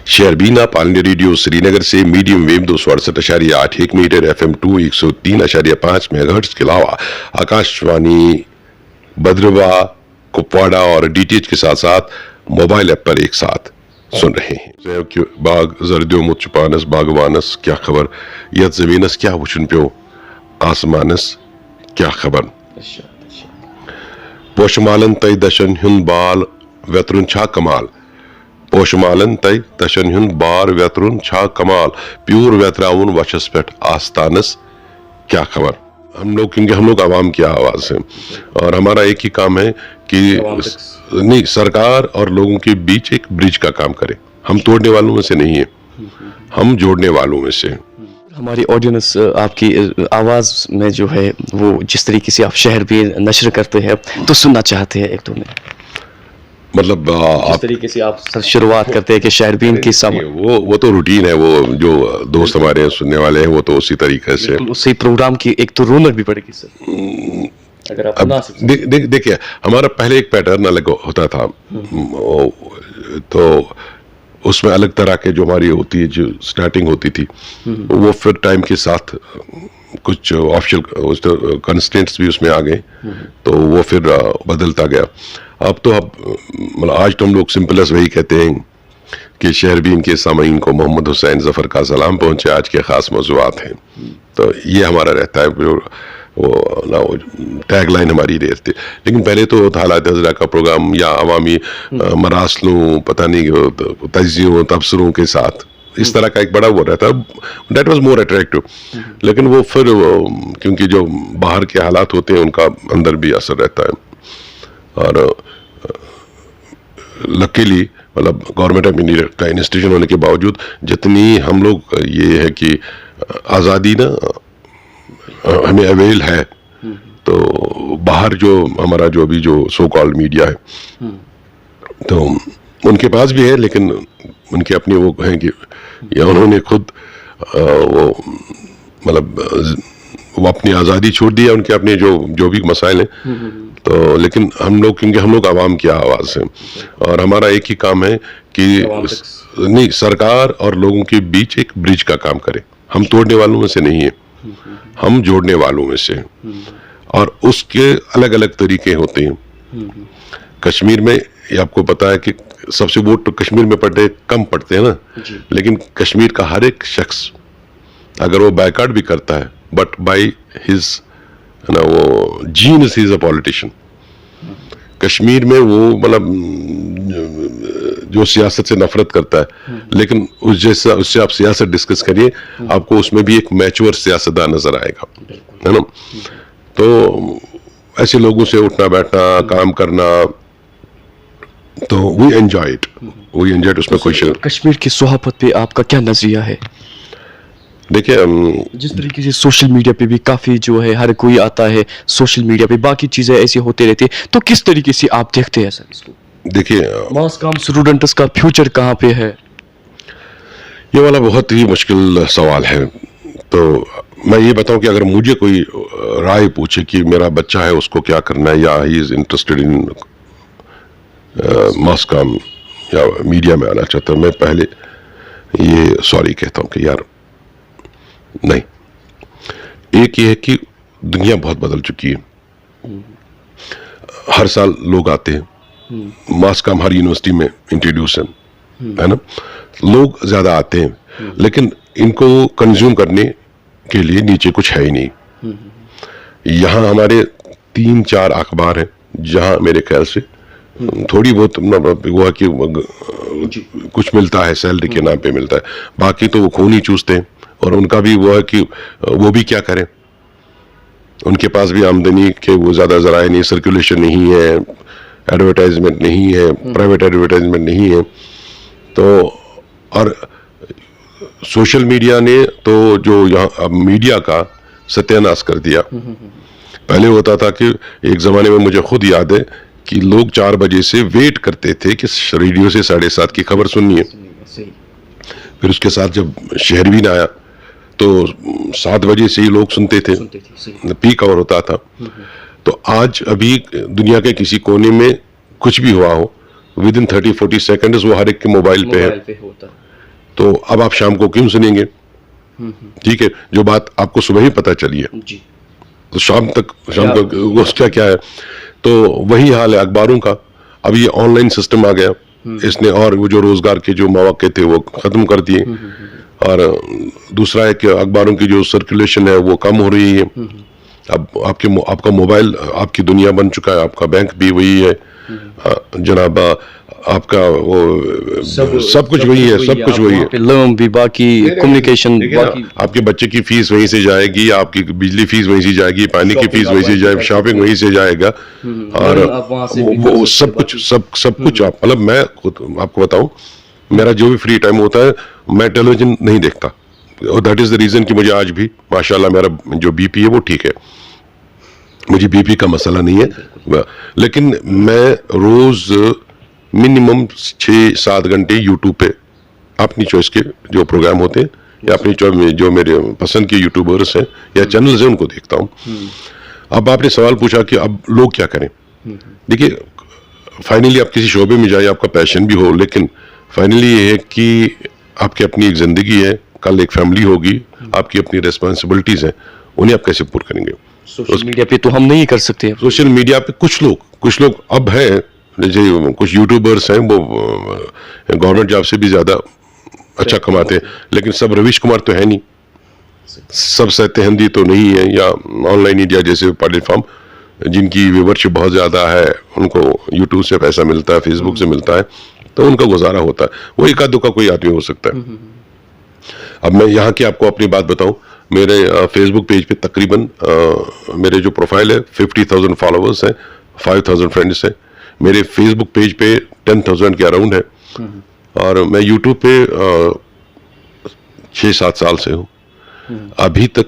शहरबीना पालनी radio Srinagar से medium wave 268.8 1 metre FM 2 103.5 megahertz के अलावा आकाशवाणी भद्रवा कुपवाड़ा और डीटीएच के साथ साथ मोबाइल ऐप पर एक साथ सुन रहे हैं। बाग जर्दियो मुचपानस बागवानस क्या खबर यथ जमीनस क्या वुचन प्यो आसमानस क्या खबर पोशमालन तय दशन हुन बाल वेतरुन छा कमाल पोशमालन तय दशन हुन बार वेतरुन छा कमाल प्यूर वेतराउन वशस पेट आस्तानस क्या खबर। हम लोग क्योंकि हम लोग आवाम की आवाज है और हमारा एक ही काम है कि नहीं सरकार और लोगों के बीच एक ब्रिज का काम करे। हम तोड़ने वालों में से नहीं है, हम जोड़ने वालों में से। हमारी ऑडियंस आपकी आवाज़ में जो है वो जिस तरीके से आप शहर भी नशर करते हैं तो सुनना चाहते हैं एक दो में, मतलब जिस तरीके से आप शुरुआत करते हैं कि शहरबीन की वो तो रूटीन है, वो जो दोस्त हमारे सुनने वाले हैं वो तो उसी तरीके से उसी प्रोग्राम की एक तो रौनक भी बढ़ेगी सर। अगर आप देखिए हमारा पहले एक पैटर्न अलग होता था, तो उसमें अलग तरह के जो हमारी होती है जो स्टार्टिंग होती थी वो फिर टाइम के साथ कुछ ऑफिशियल कंस्टेंट्स भी उसमें आ गए तो वो फिर बदलता गया। अब तो मतलब आज तो हम लोग सिंपलस वही कहते हैं कि शहरबीन के सामीन को मोहम्मद हुसैन जफर का सलाम पहुंचे, आज के खास मौज़ूआत हैं, तो ये हमारा रहता है। वो टैग लाइन हमारी रहती है। लेकिन पहले तो हालात हज़रा का प्रोग्राम या अवामी मरासलों पता नहीं तजियों तबसरों के साथ इस तरह का एक बड़ा वो रहता है, दैट वाज मोर अट्रैक्टिव। लेकिन वो फिर क्योंकि जो बाहर के हालात होते हैं उनका अंदर भी असर रहता है और लकीली मतलब गवर्नमेंट ऑफ इंडिया का इंस्टीट्यूशन होने के बावजूद जितनी हम लोग ये है कि आज़ादी ना हमें अवेल है, तो बाहर जो हमारा जो अभी जो सो कॉल्ड मीडिया है तो उनके पास भी है, लेकिन उनके अपने वो हैं कि या उन्होंने खुद वो मतलब वो अपनी आज़ादी छोड़ दी है, उनके अपने जो भी मसाइल हैं। तो लेकिन हम लोग क्योंकि हम लोग आवाम की आवाज़ हैं और हमारा एक ही काम है कि नहीं सरकार और लोगों के बीच एक ब्रिज का काम करे। हम तोड़ने वालों में से नहीं है, हम जोड़ने वालों में से, और उसके अलग अलग तरीके होते हैं। कश्मीर में ये आपको पता है कि सबसे वोट तो कश्मीर में कम पड़ते हैं ना, लेकिन कश्मीर का हर एक शख्स अगर वो बायकॉट भी करता है बट बाय हिज ना वो genus he is a politician. Kashmir में वो मतलब जो सियासत से नफरत करता है, लेकिन उससे आप सियासत डिस्कस करिए आपको उसमें भी एक मैच्योर सियासतदान नजर आएगा, है ना। तो ऐसे लोगों से उठना बैठना काम करना तो वी एंजॉय इट उसमें कोई कश्मीर की सोहाबत पे आपका क्या नजरिया है? देखिए जिस तरीके से सोशल मीडिया पे भी काफ़ी जो है हर कोई आता है सोशल मीडिया पे, बाकी चीज़ें ऐसी होती रहती है, तो किस तरीके से आप देखते हैं सर इसको? देखिए मास कॉम स्टूडेंट्स का फ्यूचर कहाँ पे है? ये वाला बहुत ही मुश्किल सवाल है। तो मैं ये बताऊं कि अगर मुझे कोई राय पूछे कि मेरा बच्चा है उसको क्या करना है या he is interested in mass com या मीडिया में आना चाहता है, मैं पहले ये सॉरी कहता हूँ कि यार नहीं। एक ये है कि दुनिया बहुत बदल चुकी है, हर साल लोग आते हैं, मास कॉम हर यूनिवर्सिटी में इंट्रोड्यूस है ना, लोग ज्यादा आते हैं, लेकिन इनको कंज्यूम करने के लिए नीचे कुछ है ही नहीं। यहाँ हमारे 3-4 अखबार हैं जहाँ मेरे ख्याल से थोड़ी बहुत वो है कि कुछ मिलता है, सैलरी के नाम पे मिलता है, बाकी तो वो खून ही चूसते हैं। और उनका भी वो है कि वो भी क्या करें, उनके पास भी आमदनी के वो ज़्यादा ज़राए नहीं, सर्कुलेशन नहीं है, एडवर्टाइजमेंट नहीं है, प्राइवेट एडवर्टाइजमेंट नहीं है। तो और सोशल मीडिया ने तो जो यहाँ मीडिया का सत्यानाश कर दिया। पहले होता था कि एक ज़माने में मुझे खुद याद है कि लोग 4 बजे से वेट करते थे कि रेडियो से 7:30 की खबर सुननी है। फिर उसके साथ जब शहरबीन आया तो 7 बजे से ही लोग सुनते थे, पीक आवर होता था। तो आज अभी दुनिया के किसी कोने में कुछ भी हुआ हो, विद इन 30-40 सेकेंड्स वो हर एक के मोबाइल पे है। तो अब आप शाम को क्यों सुनेंगे? ठीक है, जो बात आपको सुबह ही पता चली है जी तो शाम तक उसका क्या है? तो वही हाल है अखबारों का। अब ये ऑनलाइन सिस्टम आ गया, इसने और वो जो रोजगार के जो मौके थे वो खत्म कर दिए। और दूसरा है कि अखबारों की जो सर्कुलेशन है वो कम हो रही है। अब आपका मोबाइल आपकी दुनिया बन चुका है, आपका बैंक भी वही है। जनाब आपका वो सब कुछ वही है, सब कुछ वही है। लोन भी, बाकी कम्युनिकेशन, देखिए ना, बाकी आपके बच्चे की फीस वहीं से जाएगी, आपकी बिजली फीस वहीं से जाएगी, पानी की फीस वहीं से जाएगी, शॉपिंग वहीं से जाएगा। और आप वहाँ से भी वो कर सब सकते कुछ सब कुछ आप मतलब मैं खुद आपको बताऊं, मेरा जो भी फ्री टाइम होता है मैं टेलीविजन नहीं देखता। और दैट इज द रीजन कि मुझे आज भी माशाल्लाह मेरा जो बीपी है वो ठीक है, मुझे बीपी का मसला नहीं है। लेकिन मैं रोज मिनिमम 6-7 घंटे यूट्यूब पे अपनी चॉइस के जो प्रोग्राम होते हैं या अपनी चॉइस जो मेरे पसंद के यूट्यूबर्स हैं या चैनल्स हैं उनको देखता हूँ। अब आपने सवाल पूछा कि अब लोग क्या करें। देखिए, फाइनली आप किसी शोबे में जाए, आपका पैशन भी हो, लेकिन फाइनली ये है कि आपकी अपनी एक ज़िंदगी है, कल एक फैमिली होगी, आपकी अपनी रिस्पॉन्सिबिलिटीज़ हैं, उन्हें आप कैसे पूरा करेंगे? सोशल मीडिया पे तो हम नहीं कर सकते। सोशल मीडिया पे कुछ लोग अब हैं, जैसे कुछ यूट्यूबर्स हैं वो गवर्नमेंट जॉब से भी ज़्यादा अच्छा कमाते हैं, लेकिन सब रवीश कुमार तो है नहीं, सब सत्य हिंदी तो नहीं है, या ऑनलाइन इंडिया जैसे प्लेटफॉर्म जिनकी व्यूवरशिप बहुत ज़्यादा है, उनको यूट्यूब से पैसा मिलता है, फेसबुक से मिलता है, तो उनका गुजारा होता है। वो एक आध का कोई आदमी हो सकता है। अब मैं यहाँ की आपको अपनी बात बताऊं, मेरे फेसबुक पेज पे तकरीबन मेरे जो प्रोफाइल है 50,000 फॉलोअर्स हैं, 5,000 फ्रेंड्स हैं। मेरे फेसबुक पेज पे 10,000 के अराउंड है। और मैं यूट्यूब पे 6-7 साल से हूँ। अभी तक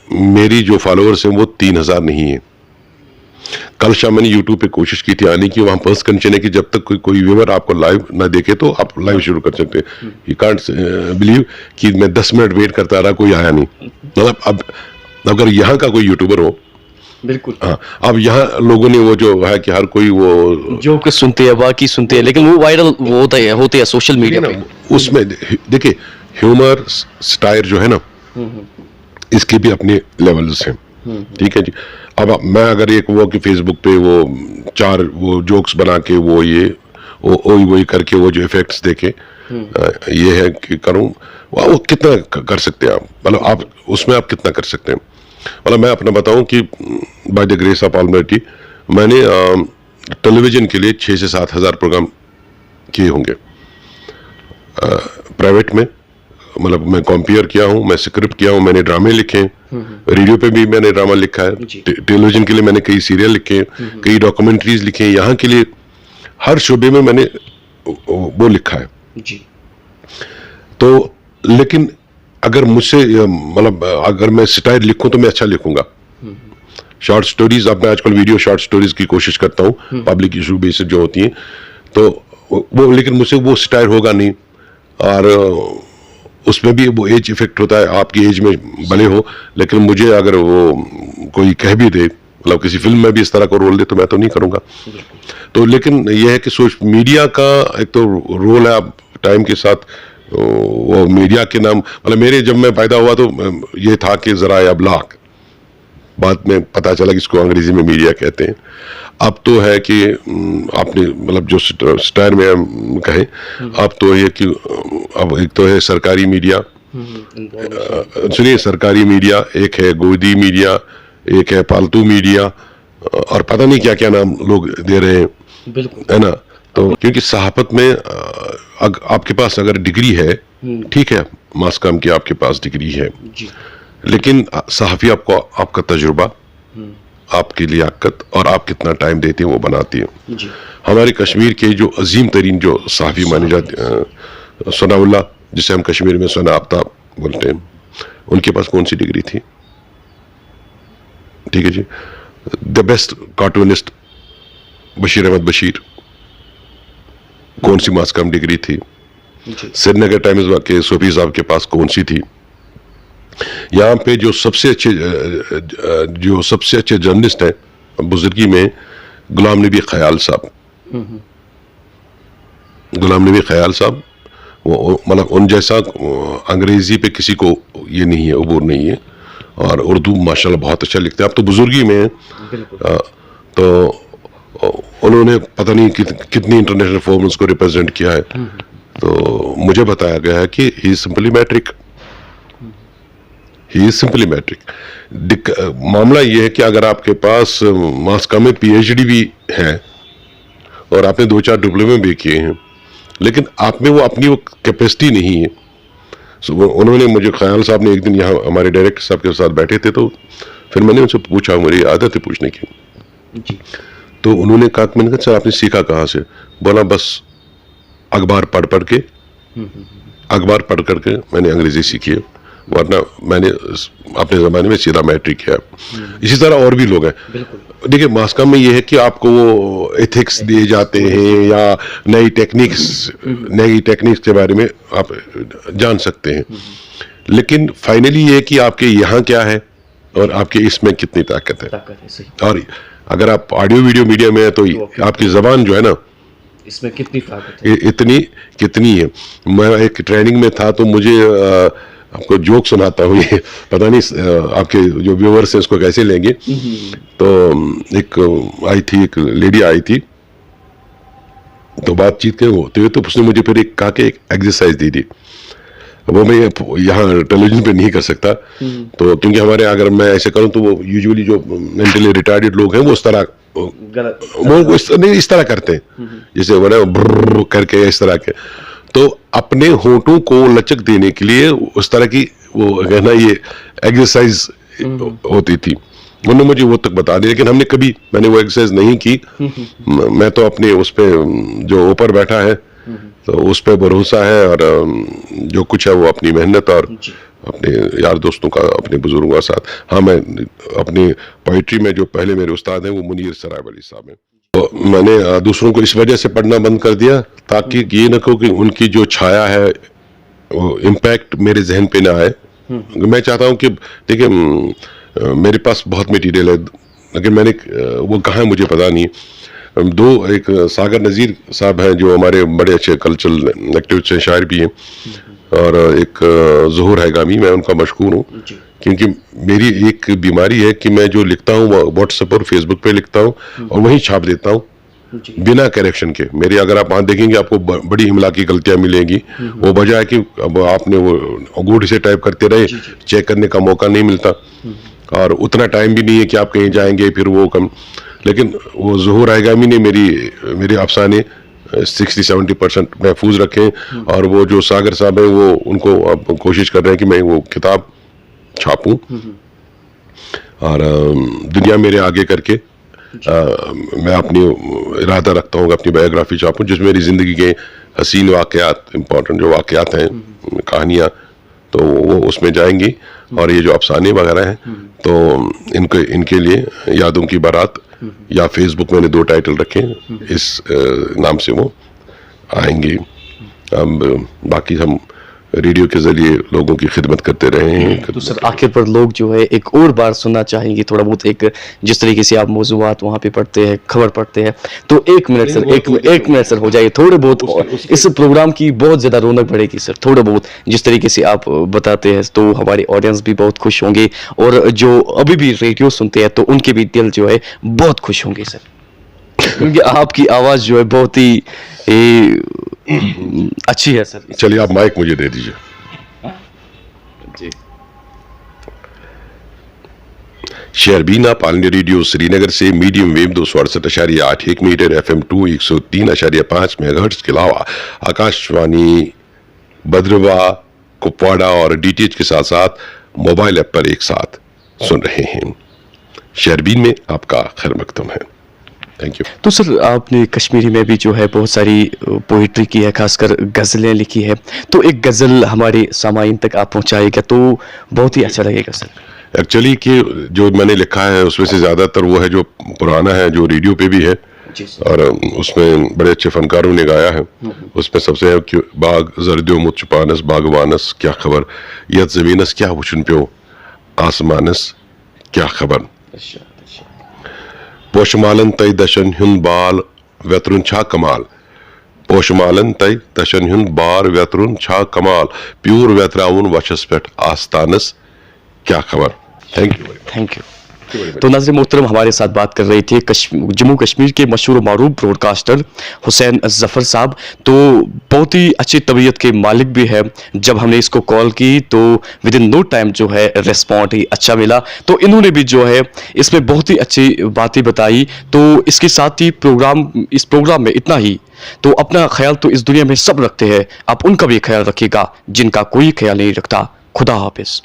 मेरी जो फॉलोअर्स हैं वो 3,000 नहीं है। कल शाम मैंने यूट्यूब पे कोशिश की थी आने की, वहाँ पर्स कंडीशन है कि जब तक कोई व्यूअर आपको लाइव ना देखे तो आप लाइव शुरू कर सकते हैं। यू कांट बिलीव कि मैं 10 मिनट वेट करता रहा, कोई आया नहीं। मतलब अब अगर यहाँ का कोई यूट्यूबर हो, बिल्कुल, हाँ, अब यहाँ लोगों ने वो जो है कि हर कोई वो जो कुछ सुनते हैं बाकी सुनते हैं, लेकिन वो वायरल वो होते हैं सोशल मीडिया पे। उसमें देखिए ह्यूमर स्टाइल जो है ना, इसके भी अपने लेवल्स हैं। ठीक है जी। अब मैं अगर एक वो कि फेसबुक पे वो 4 वो जोक्स बना के वो ये वही करके वो जो इफेक्ट्स देके ये है कि करूं, वो कितना कर सकते हैं आप? मतलब आप उसमें आप कितना कर सकते हैं? मतलब मैं अपना बताऊं कि by the grace of almighty मैंने टेलीविजन के लिए 6 से 7 हज़ार प्रोग्राम किए होंगे प्राइवेट में। मतलब मैं कंपेयर किया हूँ, मैं स्क्रिप्ट किया हूँ, मैंने ड्रामे लिखे हैं, रेडियो पे भी मैंने ड्रामा लिखा है, टेलीविजन के लिए मैंने कई सीरियल लिखे हैं, कई डॉक्यूमेंट्रीज लिखे हैं, यहाँ के लिए हर शोबे में मैंने वो लिखा है जी। तो लेकिन अगर मुझसे मतलब अगर मैं स्टाइल लिखूं तो मैं अच्छा लिखूंगा। शॉर्ट स्टोरीज, अब मैं आजकल वीडियो शॉर्ट स्टोरीज की कोशिश करता हूँ, पब्लिक इशू बेसिस जो होती हैं, तो वो लेकिन मुझसे वो स्टाइल होगा नहीं। और उसमें भी वो एज इफेक्ट होता है, आपकी एज में भले हो, लेकिन मुझे अगर वो कोई कह भी दे, मतलब किसी फिल्म में भी इस तरह का रोल दे, तो मैं तो नहीं करूंगा। तो लेकिन यह है कि सोशल मीडिया का एक तो रोल है, अब टाइम के साथ वो मीडिया के नाम, मतलब मेरे जब मैं पैदा हुआ तो ये था कि जरा अबलाग, बाद में पता चला कि इसको अंग्रेजी में मीडिया कहते हैं। अब तो है कि आपने मतलब जो स्टाइल में कहे, अब तो ये कि अब एक तो है सरकारी मीडिया, सुनिए सरकारी मीडिया, एक है गोदी मीडिया, एक है पालतू मीडिया, और पता नहीं क्या क्या नाम लोग दे रहे हैं, है ना। तो क्योंकि सहाफत में आपके पास अगर डिग्री है, ठीक है, मास काम की आपके पास डिग्री है, लेकिन सहाफी आपको आपका तजुर्बा, आपकी लियाकत और आप कितना टाइम देते हैं वो बनाती है। हमारे कश्मीर के जो अजीम तरीन जो सहाफी माने जाते, सनाउल्लाह, जिसे हम कश्मीर में सना आफ्ताब बोलते हैं, उनके पास कौन सी डिग्री थी? ठीक है जी। The best cartoonist Bashir Ahmad Bashir, कौन सी मास कम डिग्री थी? श्रीनगर टाइम्स के सूफी साहब के पास कौन सी थी? यहाँ पे जो सबसे अच्छे जर्नलिस्ट हैं बुजुर्गी में, गुलाम नबी ख्याल साहब, मतलब उन जैसा अंग्रेजी पे किसी को ये नहीं है, अबूर नहीं है। और उर्दू माशाल्लाह बहुत अच्छा लिखते हैं। अब तो बुजुर्गी में हैं, तो उन्होंने पता नहीं कितनी इंटरनेशनल फॉर्म्स को रिप्रेजेंट किया है। तो मुझे बताया गया है कि he is simply matric, he is simply matric. मामला ये है कि अगर आपके पास मास कम में PhD भी है और आपने 2-4 डिप्लोमे भी किए हैं, लेकिन आप में वो अपनी वो कैपेसिटी नहीं है। उन्होंने मुझे, ख्याल साहब ने एक दिन यहाँ हमारे डायरेक्टर साहब के साथ बैठे थे, तो फिर मैंने उनसे पूछा, मेरी आदत है पूछने की, तो उन्होंने कहा, मैंने कहा सर आपने सीखा कहाँ से? बोला बस अखबार पढ़ पढ़ के, अखबार पढ़ करके मैंने अंग्रेजी सीखी है, वरना मैंने अपने ज़माने में सीधा मैट्रिक किया। इसी तरह और भी लोग हैं। देखिए मास्कॉम में ये है कि आपको वो एथिक्स दिए जाते हैं या नई टेक्निक्स के बारे में आप जान सकते हैं, लेकिन फाइनली ये है कि आपके यहाँ क्या है और आपके इसमें कितनी ताकत है। और अगर आप ऑडियो वीडियो मीडिया में है तो आपकी ज़बान जो है ना, इसमें कितनी ताकत है, इतनी कितनी है। मैं एक ट्रेनिंग में था, तो मुझे आपको जोक सुनाता हूँ, ये पता नहीं आपके जो व्यूअर्स हैं उसको कैसे लेंगे। तो एक आई थी, एक लेडी आई थी, तो बातचीत के होते हुए तो उसने मुझे फिर एक कहा कि एक एक्सरसाइज दी थी, वो मैं यहाँ टेलीविजन पे नहीं कर सकता। तो क्योंकि हमारे अगर मैं ऐसे करूँ तो वो यूजुअली जो मेंटली रिटार्डेड लोग हैं वो उस तरह वो इस तरह करते हैं, जैसे ब्रर करके इस तरह के। तो अपने होंठों को लचक देने के लिए उस तरह की वो कहना ये एक्सरसाइज होती थी। उन्होंने मुझे वो तक बता दी, लेकिन मैंने वो एक्सरसाइज नहीं की। मैं तो अपने उस पे जो ऊपर बैठा है तो उस पे भरोसा है, और जो कुछ है वो अपनी मेहनत और अपने यार दोस्तों का, अपने बुजुर्गों का साथ। हाँ, मैं अपनी पोइट्री में जो पहले मेरे उस्ताद हैं वो मुनीर सराय वली साहब हैं। तो मैंने दूसरों को इस वजह से पढ़ना बंद कर दिया ताकि ये न कहो कि उनकी जो छाया है वो इम्पैक्ट मेरे जहन पे ना आए। मैं चाहता हूँ कि देखिए मेरे पास बहुत मटेरियल है, लेकिन मैंने वो कहाँ है मुझे पता नहीं। एक सागर नज़ीर साहब हैं जो हमारे बड़े अच्छे कल्चरल एक्टिविस्ट हैं, शायर भी हैं, और एक ज़ोहर हैगामी, मैं उनका मशहूर हूँ, क्योंकि मेरी एक बीमारी है कि मैं जो लिखता हूँ वो व्हाट्सएप और फेसबुक पे लिखता हूँ और वहीं छाप देता हूँ बिना करेक्शन के। मेरी अगर आप वहाँ देखेंगे आपको बड़ी इमला की गलतियाँ मिलेंगी, वो वजह है कि अब आपने वो अंगूठे से टाइप करते रहे, चेक करने का मौका नहीं मिलता, और उतना टाइम भी नहीं है कि आप कहीं जाएंगे फिर वो कम। लेकिन वो ज़ोहर हैगामी ने मेरे अफसाने 60-70% महफूज रखे, और वो जो सागर साहब है वो उनको अब कोशिश कर रहे हैं कि मैं वो किताब छापूं, और दुनिया मेरे आगे करके मैं अपनी इरादा रखता हूँ अपनी बायोग्राफी छापूं, जिसमें मेरी ज़िंदगी के हसीन वाक़यात, इम्पोर्टेंट जो वाक़यात हैं, कहानियाँ, तो वो उसमें जाएंगी। और ये जो अफसाने वगैरह हैं तो इनके लिए यादों की बारात या फेसबुक मैंने 2 टाइटल रखे हैं, इस नाम से वो आएंगे। अब बाकी हम रेडियो के जरिए लोगों की खिदमत करते रहे हैं। तो सर आखिर पर लोग जो है एक और बार सुनना चाहेंगे थोड़ा बहुत, एक जिस तरीके से आप मौज़ूआत वहाँ पे पढ़ते हैं, खबर पढ़ते हैं, तो 1 मिनट सर, एक मिनट सर हो जाए थोड़े बहुत, इस प्रोग्राम की बहुत ज़्यादा रौनक बढ़ेगी सर। थोड़ा बहुत जिस तरीके से आप बताते हैं तो हमारे ऑडियंस भी बहुत खुश होंगे, और जो अभी भी रेडियो सुनते हैं तो उनके भी दिल जो है बहुत खुश होंगे सर, क्योंकि आपकी आवाज़ जो है बहुत ही अच्छी है सर। चलिए आप माइक मुझे दे दीजिए जी। शेरबीन आप ऑल इंडिया रेडियो श्रीनगर से medium wave 268.8 1 metre FM 2 103.5 megahertz के अलावा आकाशवाणी भद्रवा, कुपवाड़ा और DTH के साथ साथ मोबाइल ऐप पर एक साथ सुन रहे हैं। शेरबीन में आपका खैर मकदम है। Thank you. तो सर आपने कश्मीरी में भी जो है बहुत सारी पोइट्री की है, खासकर गज़लें लिखी है, तो एक गज़ल हमारे सामाईन तक आप पहुंचाएगा तो बहुत ही अच्छा लगेगा सर। एक्चुअली कि जो मैंने लिखा है उसमें से ज़्यादातर वो है जो पुराना है, जो रेडियो पे भी है, और उसमें बड़े अच्छे फनकारों ने गाया है। उसमें सबसे है कि बाग जर्दियो मुझ छुपानस बागवानस क्या खबर, यत ज़मीनस क्या वुचन प्यो आसमानस क्या खबर, पोशमालन तय दशन हुन बाल वेतरुन छा कमाल, पोशमालन तय तशन हुन बार व्यतरुन छा कमाल प्यूर व्यतराउन वशस पेट आस्तानस क्या खबर। Thank you. Thank you. तो नाज़रीन मोहतरम हमारे साथ बात कर रहे थे जम्मू कश्मीर के मशहूर मारूफ ब्रॉडकास्टर हुसैन जफर साहब। तो बहुत ही अच्छी तबीयत के मालिक भी है। जब हमने इसको कॉल की तो विद इन नो टाइम जो है रिस्पॉन्ड ही अच्छा मिला। तो इन्होंने भी जो है इसमें बहुत ही अच्छी बातें बताई। तो इसके साथ ही इस प्रोग्राम में इतना ही। तो अपना ख्याल तो इस दुनिया में सब रखते हैं, आप उनका भी ख्याल रखिएगा जिनका कोई ख्याल नहीं रखता। खुदा हाफिज।